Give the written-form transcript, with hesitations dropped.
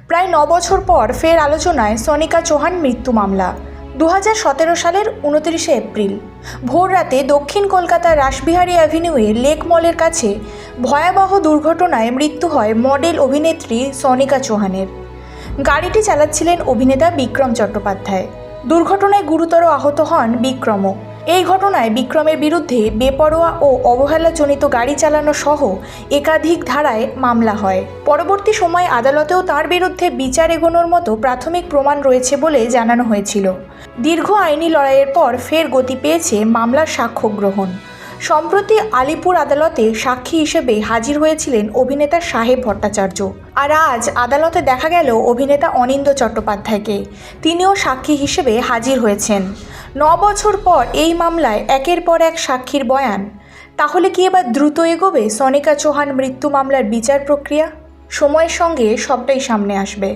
প্রায় ৯ বছর পর ফের আলোচনায় সনিকা চৌহান মৃত্যু মামলা। 2017 সালের 29শে এপ্রিল ভোররাতে দক্ষিণ কলকাতার রাসবিহারী অ্যাভিনিউয়ে লেক মলের কাছে ভয়াবহ দুর্ঘটনায় মৃত্যু হয় মডেল অভিনেত্রী সনিকা চৌহানের। গাড়িটি চালাচ্ছিলেন অভিনেতা বিক্রম চট্টোপাধ্যায়। দুর্ঘটনায় গুরুতর আহত হন বিক্রমও। এই ঘটনায় বিক্রমের বিরুদ্ধে বেপরোয়া ও অবহেলাজনিত গাড়ি চালানো সহ একাধিক ধারায় মামলা হয়। পরবর্তী সময়ে আদালতেও তার বিরুদ্ধে বিচার এগোনোর মতো প্রাথমিক প্রমাণ রয়েছে বলে জানানো হয়েছিল। দীর্ঘ আইনি লড়াইয়ের পর ফের গতি পেয়েছে মামলার সাক্ষ্য গ্রহণ। সম্প্রতি আলিপুর আদালতে সাক্ষী হিসেবে হাজির হয়েছিলেন অভিনেতা সাহেব ভট্টাচার্য। আর আজ আদালতে দেখা গেল অভিনেতা অনিন্দ্য চট্টোপাধ্যায়কে। তিনিও সাক্ষী হিসেবে হাজির হয়েছেন। ৯ বছর পর এই মামলায় একের পর এক সাক্ষীর বয়ান। তাহলে কি এবার দ্রুত এগোবে সনিকা চৌহান মৃত্যু মামলার বিচার প্রক্রিয়া? সময়ের সঙ্গে সবটাই সামনে আসবে।